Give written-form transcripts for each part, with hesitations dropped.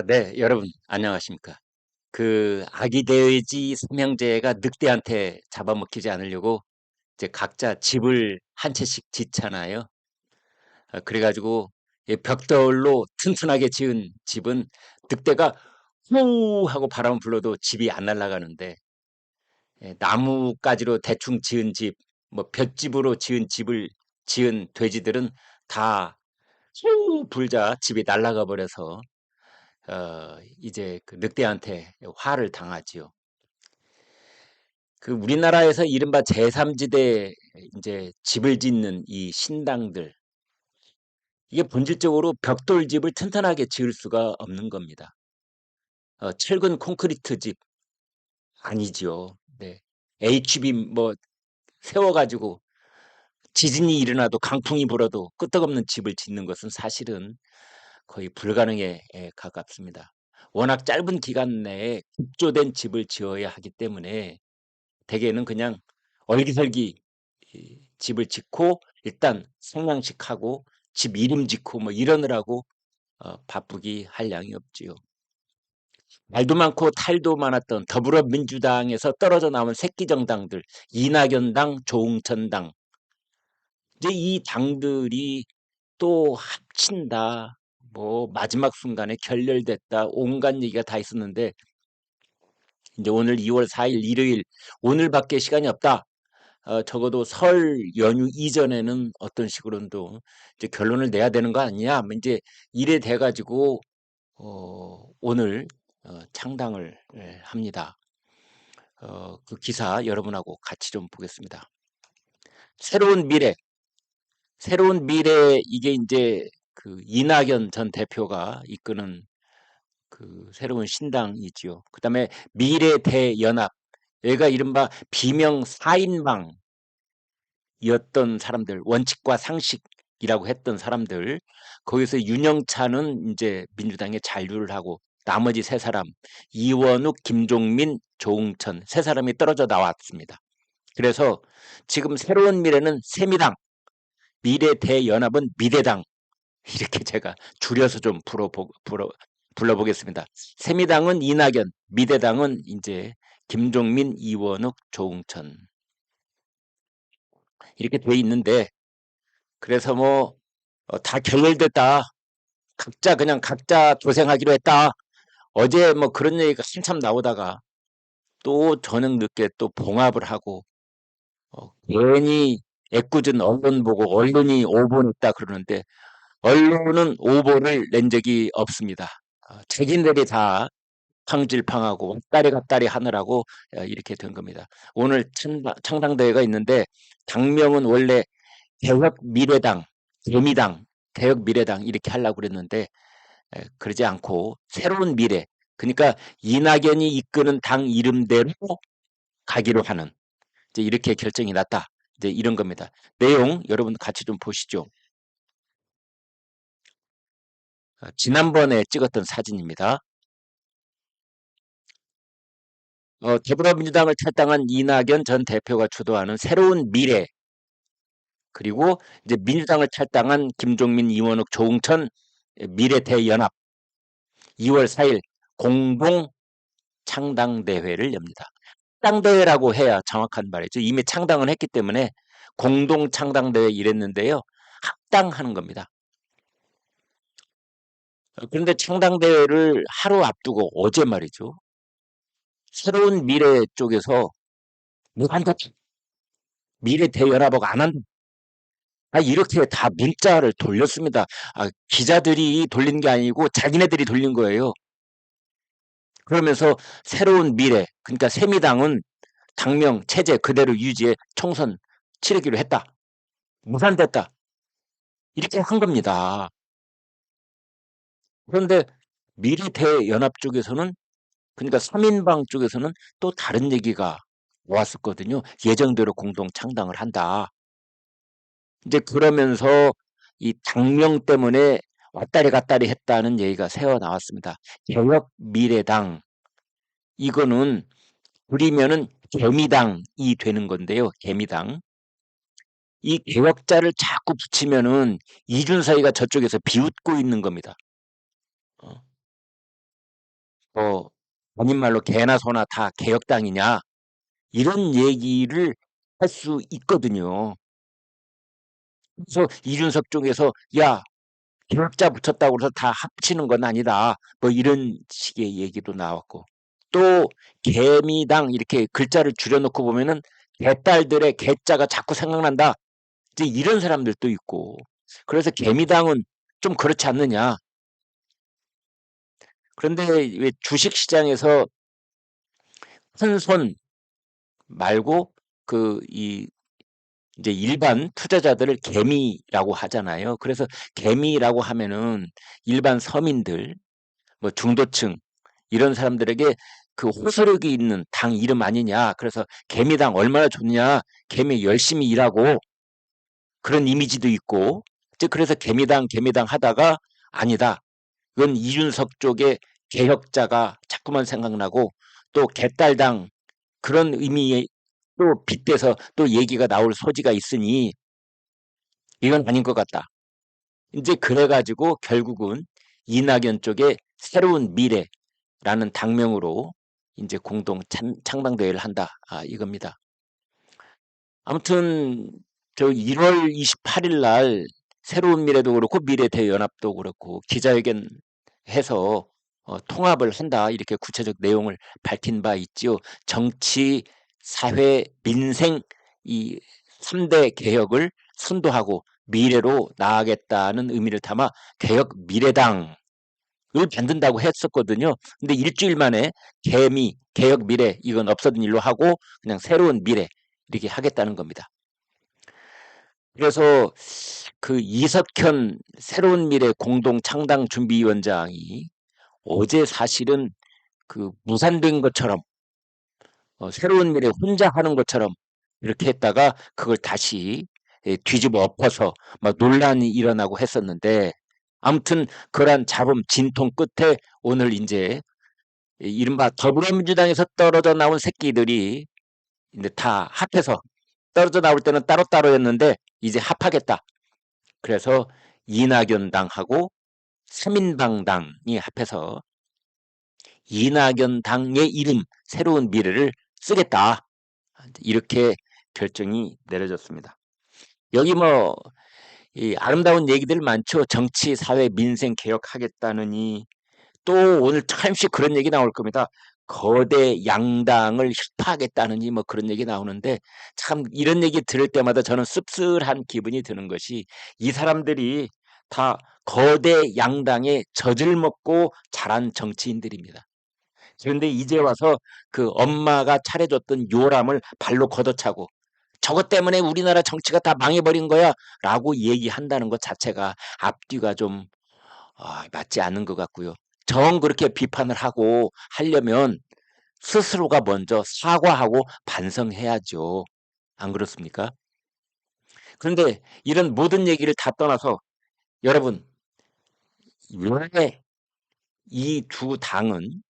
네, 여러분, 안녕하십니까. 아기 돼지 삼형제가 늑대한테 잡아먹히지 않으려고 이제 각자 집을 한 채씩 짓잖아요. 그래가지고 이 벽돌로 튼튼하게 지은 집은 늑대가 후 하고 바람 불러도 집이 안 날아가는데, 나무가지로 대충 지은 집, 뭐 볏집으로 지은 집을 지은 돼지들은 다 후 불자 집이 날아가 버려서 이제 그 늑대한테 화를 당하지요. 우리나라에서 이른바 제3지대 이제 집을 짓는 이 신당들, 이게 본질적으로 벽돌집을 튼튼하게 지을 수가 없는 겁니다. 철근 콘크리트 집 아니죠. 네. HB 뭐 세워가지고 지진이 일어나도 강풍이 불어도 끄떡없는 집을 짓는 것은 사실은 거의 불가능에 가깝습니다. 워낙 짧은 기간 내에 급조된 집을 지어야 하기 때문에 대개는 그냥 얼기설기 집을 짓고 일단 성냥식하고 집 이름 짓고 뭐 이러느라고 바쁘기 한량이 없지요. 말도 많고 탈도 많았던 더불어민주당에서 떨어져 나온 새끼 정당들, 이낙연당, 조응천당, 이제 이 당들이 또 합친다, 뭐 마지막 순간에 결렬됐다, 온갖 얘기가 다 있었는데 이제 오늘 2월 4일 일요일, 오늘밖에 시간이 없다. 적어도 설 연휴 이전에는 어떤 식으로는 또 이제 결론을 내야 되는 거 아니냐, 뭐 이제 이래 돼가지고 오늘 창당을 합니다. 그 기사 여러분하고 같이 좀 보겠습니다. 새로운 미래, 새로운 미래, 이게 이제 이낙연 전 대표가 이끄는 새로운 신당이지요. 그다음에 미래대연합, 얘가 이른바 비명 4인방 였던 사람들, 원칙과 상식이라고 했던 사람들, 거기서 윤영찬은 이제 민주당에 잔류를 하고 나머지 세 사람, 이원욱, 김종민, 조응천, 세 사람이 떨어져 나왔습니다. 그래서 지금 새로운 미래는 새미당, 미래대연합은 미래당, 이렇게 제가 줄여서 좀 불러보겠습니다. 새미당은 이낙연, 미래당은 이제 김종민, 이원욱, 조응천, 이렇게 돼 있는데, 그래서 뭐 다 결렬됐다. 각자 도생하기로 했다. 어제 뭐 그런 얘기가 한참 나오다가 또 저녁 늦게 또 봉합을 하고 괜히 애꿎은 언론 보고 언론이 오보냈다 그러는데, 언론은 오보를 낸 적이 없습니다. 자기네들이 다 팡질팡하고 왔다리 갔다리 하느라고 이렇게 된 겁니다. 오늘 창당대회가 있는데 당명은 원래 개혁미래당, 개미당, 개혁미래당 이렇게 하려고 그랬는데 그러지 않고 새로운 미래, 그러니까 이낙연이 이끄는 당 이름대로 가기로 하는, 이제 이렇게 결정이 났다. 이제 이런 겁니다. 내용 여러분 같이 좀 보시죠. 지난번에 찍었던 사진입니다. 더불어민주당을 탈당한 이낙연 전 대표가 주도하는 새로운 미래, 그리고 이제 민주당을 탈당한 김종민, 이원욱, 조응천 미래대연합 2월 4일 공동 창당대회를 엽니다. 창당대회라고 해야 정확한 말이죠. 이미 창당을 했기 때문에 공동 창당대회 이랬는데요. 합당하는 겁니다. 그런데 창당대회를 하루 앞두고 어제 말이죠. 새로운 미래 쪽에서 뭐 한다, 미래대연합하고 안 한다, 이렇게 다 문자를 돌렸습니다. 기자들이 돌린 게 아니고 자기네들이 돌린 거예요. 그러면서 새로운 미래, 그러니까 새미당은 당명 체제 그대로 유지해 총선 치르기로 했다. 무산됐다. 이렇게 한 겁니다. 그런데 미래대연합 쪽에서는, 그러니까 3인방 쪽에서는 또 다른 얘기가 나왔었거든요. 예정대로 공동 창당을 한다. 이제 그러면서 이 당명 때문에 왔다리 갔다리 했다는 얘기가 새어 나왔습니다. 개혁미래당, 이거는 줄이면은 개미당이 되는 건데요. 개미당. 이 개혁자를 자꾸 붙이면은 이준석이가 저쪽에서 비웃고 있는 겁니다. 어. 본인 말로 개나 소나 다 개혁당이냐 이런 얘기를 할 수 있거든요. 그래서 이준석 쪽에서 야 개혁자 붙였다고 해서 다 합치는 건 아니다. 뭐 이런 식의 얘기도 나왔고 또 개미당 이렇게 글자를 줄여놓고 보면은 개딸들의 개자가 자꾸 생각난다. 이제 이런 사람들도 있고 그래서 개미당은 좀 그렇지 않느냐. 그런데 왜 주식시장에서 큰 손 말고 이 이제 일반 투자자들을 개미라고 하잖아요. 그래서 개미라고 하면은 일반 서민들, 뭐 중도층 이런 사람들에게 그 호소력이 있는 당 이름 아니냐. 그래서 개미당 얼마나 좋냐. 개미 열심히 일하고 그런 이미지도 있고. 그래서 개미당 하다가 아니다. 그건 이준석 쪽의 개혁자가 자꾸만 생각나고 또 개딸당 그런 의미에 또 빗대서 또 얘기가 나올 소지가 있으니 이건 아닌 것 같다. 이제 그래가지고 결국은 이낙연 쪽에 새로운 미래라는 당명으로 이제 공동 창당대회를 한다. 이겁니다. 아무튼 저 1월 28일 날 새로운 미래도 그렇고 미래대연합도 그렇고 기자회견 해서 통합을 한다. 이렇게 구체적 내용을 밝힌 바 있지요. 정치, 사회, 민생 이 3대 개혁을 선도하고 미래로 나아가겠다는 의미를 담아 개혁 미래당을 만든다고 했었거든요. 근데 일주일 만에 개혁 미래 이건 없어진 일로 하고 그냥 새로운 미래 이렇게 하겠다는 겁니다. 그래서 그 이석현 새로운 미래 공동 창당 준비위원장이 어제 사실은 그 무산된 것처럼 새로운 미래 혼자 하는 것처럼 이렇게 했다가 그걸 다시 뒤집어 엎어서 막 논란이 일어나고 했었는데 아무튼 그러한 잡음 진통 끝에 오늘 이제 이른바 더불어민주당에서 떨어져 나온 새끼들이 이제 다 합해서 떨어져 나올 때는 따로따로였는데 이제 합하겠다. 그래서 이낙연 당하고 삼인방당이 합해서 이낙연 당의 이름 새로운 미래를 쓰겠다. 이렇게 결정이 내려졌습니다. 여기 뭐 아름다운 얘기들 많죠. 정치, 사회, 민생 개혁하겠다느니 또 오늘 잠시 그런 얘기 나올 겁니다. 거대 양당을 혁파하겠다느니 뭐 그런 얘기 나오는데 참 이런 얘기 들을 때마다 저는 씁쓸한 기분이 드는 것이 이 사람들이 다 거대 양당의 젖을 먹고 자란 정치인들입니다. 그런데 이제 와서 그 엄마가 차려줬던 요람을 발로 걷어차고 저것 때문에 우리나라 정치가 다 망해버린 거야 라고 얘기한다는 것 자체가 앞뒤가 좀 맞지 않는 것 같고요. 정 그렇게 비판을 하고 하려면 스스로가 먼저 사과하고 반성해야죠. 안 그렇습니까? 그런데 이런 모든 얘기를 다 떠나서 여러분 왜 이 두 당은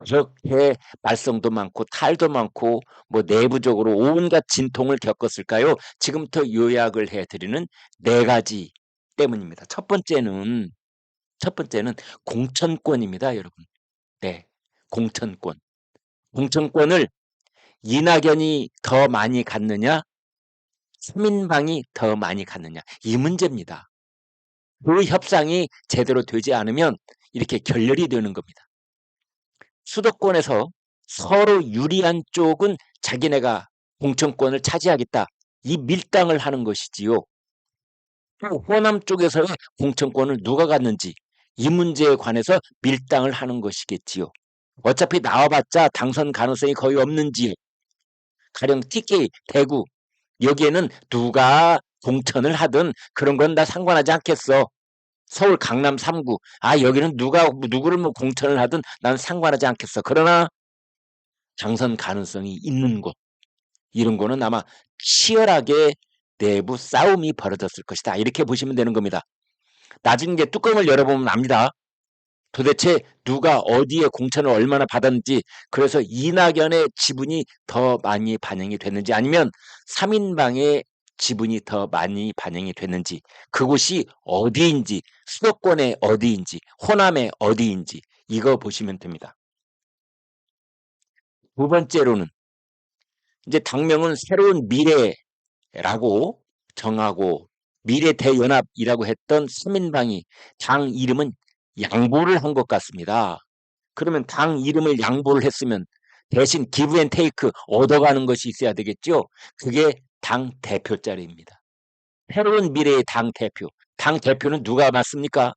그렇게 말썽도 많고 탈도 많고 뭐 내부적으로 온갖 진통을 겪었을까요? 지금부터 요약을 해드리는 네 가지 때문입니다. 첫 번째는 공천권입니다, 여러분. 네, 공천권. 공천권을 이낙연이 더 많이 갖느냐, 서민방이 더 많이 갖느냐 이 문제입니다. 그 협상이 제대로 되지 않으면 이렇게 결렬이 되는 겁니다. 수도권에서 서로 유리한 쪽은 자기네가 공천권을 차지하겠다. 이 밀당을 하는 것이지요. 또 호남 쪽에서의 공천권을 누가 갖는지 이 문제에 관해서 밀당을 하는 것이겠지요. 어차피 나와봤자 당선 가능성이 거의 없는 지역, 가령 TK, 대구 여기에는 누가 공천을 하든 그런 건 다 상관하지 않겠어. 서울 강남 3구 여기는 누구를 뭐 공천을 하든 난 상관하지 않겠어. 그러나 당선 가능성이 있는 곳 이런 거는 아마 치열하게 내부 싸움이 벌어졌을 것이다. 이렇게 보시면 되는 겁니다. 나중에 이제 뚜껑을 열어보면 압니다. 도대체 누가 어디에 공천을 얼마나 받았는지 그래서 이낙연의 지분이 더 많이 반영이 됐는지 아니면 3인방의 지분이 더 많이 반영이 됐는지 그곳이 어디인지 수도권의 어디인지 호남의 어디인지 이거 보시면 됩니다. 두 번째로는 이제 당명은 새로운 미래라고 정하고 미래대연합이라고 했던 서민당이 당 이름은 양보를 한 것 같습니다. 그러면 당 이름을 양보를 했으면 대신 기브 앤 테이크 얻어가는 것이 있어야 되겠죠. 그게 당 대표 자리입니다. 새로운 미래의 당 대표. 당 대표는 누가 맡습니까?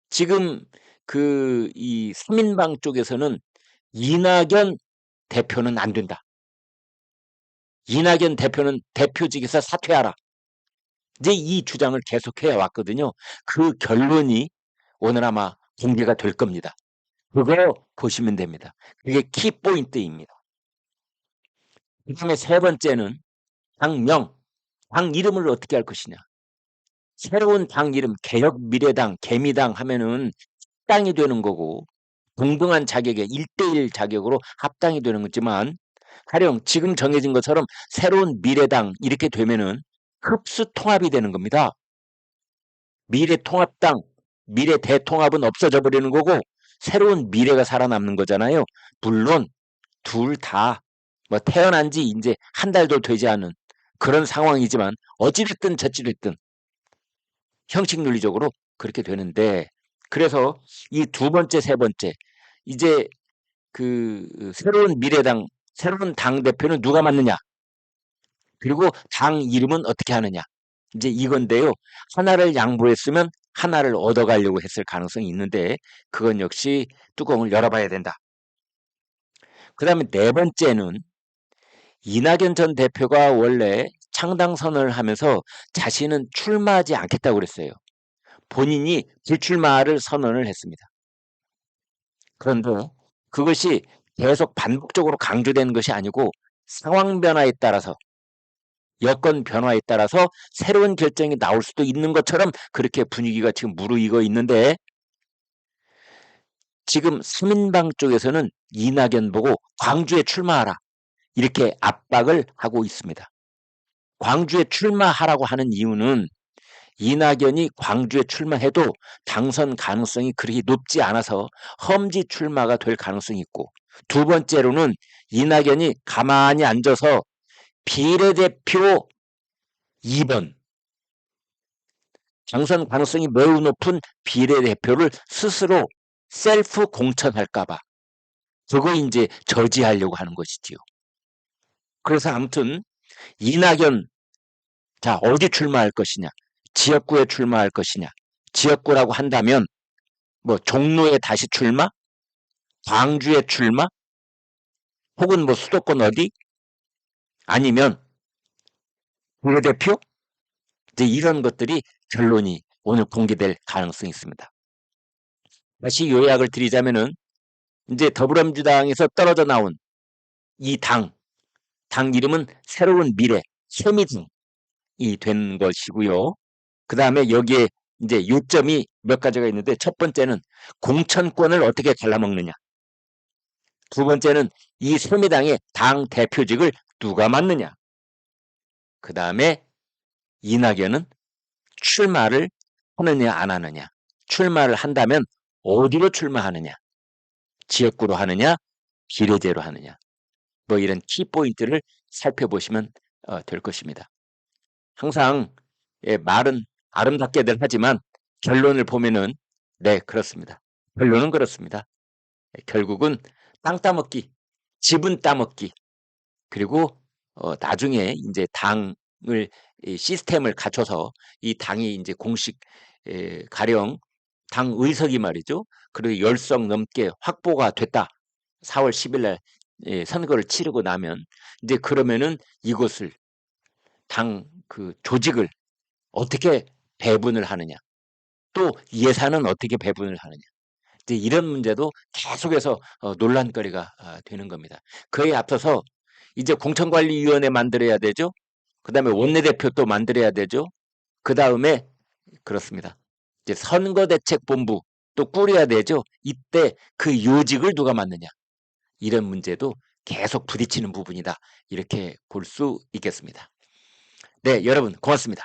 지금 이 서민당 쪽에서는 이낙연 대표는 안 된다. 이낙연 대표는 대표직에서 사퇴하라. 이제 이 주장을 계속해 왔거든요. 그 결론이 오늘 아마 공개가 될 겁니다. 그거 보시면 됩니다. 그게 키포인트입니다. 그 다음에 세 번째는 당명, 당 이름을 어떻게 할 것이냐. 새로운 당 이름, 개혁미래당, 개미당 하면은 합당이 되는 거고 동등한 자격에 1대1 자격으로 합당이 되는 거지만 가령 지금 정해진 것처럼 새로운 미래당 이렇게 되면은 흡수 통합이 되는 겁니다. 미래통합당, 미래대통합은 없어져 버리는 거고 새로운 미래가 살아남는 거잖아요. 물론 둘 다 뭐 태어난 지 이제 한 달도 되지 않은 그런 상황이지만 어찌됐든 저찌됐든 형식 논리적으로 그렇게 되는데 그래서 이 두 번째, 세 번째 이제 새로운 미래당, 새로운 당대표는 누가 맡느냐 그리고 당 이름은 어떻게 하느냐 이제 이건데요. 하나를 양보했으면 하나를 얻어가려고 했을 가능성이 있는데 그건 역시 뚜껑을 열어봐야 된다. 그 다음에 네 번째는 이낙연 전 대표가 원래 창당 선언을 하면서 자신은 출마하지 않겠다고 그랬어요. 본인이 불출마를 선언을 했습니다. 그런데 그것이 계속 반복적으로 강조되는 것이 아니고 상황 변화에 따라서 여건 변화에 따라서 새로운 결정이 나올 수도 있는 것처럼 그렇게 분위기가 지금 무르익어 있는데 지금 서민당 쪽에서는 이낙연 보고 광주에 출마하라 이렇게 압박을 하고 있습니다. 광주에 출마하라고 하는 이유는 이낙연이 광주에 출마해도 당선 가능성이 그렇게 높지 않아서 험지 출마가 될 가능성이 있고 두 번째로는 이낙연이 가만히 앉아서 비례대표 2번 당선 가능성이 매우 높은 비례대표를 스스로 셀프 공천할까봐 그거 이제 저지하려고 하는 것이지요. 그래서 아무튼 이낙연 자 어디 출마할 것이냐 지역구에 출마할 것이냐 지역구라고 한다면 뭐 종로에 다시 출마 광주에 출마 혹은 뭐 수도권 어디 아니면 비례대표 이제 이런 것들이 결론이 오늘 공개될 가능성이 있습니다. 다시 요약을 드리자면은 이제 더불어민주당에서 떨어져 나온 이 당 이름은 새로운 미래 새미당이 된 것이고요. 그 다음에 여기에 이제 요점이 몇 가지가 있는데 첫 번째는 공천권을 어떻게 갈라먹느냐. 두 번째는 이 새미당의 당 대표직을 누가 맡느냐. 그 다음에 이낙연은 출마를 하느냐 안 하느냐. 출마를 한다면 어디로 출마하느냐. 지역구로 하느냐 비례제로 하느냐. 뭐 이런 키포인트를 살펴보시면 될 것입니다. 항상 말은 아름답게들 하지만 결론을 보면은 네 그렇습니다. 결론은 그렇습니다. 결국은 땅 따먹기, 지분 따먹기 그리고 나중에 이제 당을 시스템을 갖춰서 이 당이 이제 공식 가령 당 의석이 말이죠. 그리고 10석 넘게 확보가 됐다. 4월 10일 날 선거를 치르고 나면 이제 그러면은 이것을 당 조직을 어떻게 배분을 하느냐. 또 예산은 어떻게 배분을 하느냐. 이제 이런 문제도 계속해서 논란거리가 되는 겁니다. 그에 앞서서 이제 공천관리위원회 만들어야 되죠. 그 다음에 원내대표 또 만들어야 되죠. 그 다음에 그렇습니다. 이제 선거대책본부 또 꾸려야 되죠. 이때 그 요직을 누가 맡느냐. 이런 문제도 계속 부딪히는 부분이다. 이렇게 볼 수 있겠습니다. 네, 여러분 고맙습니다.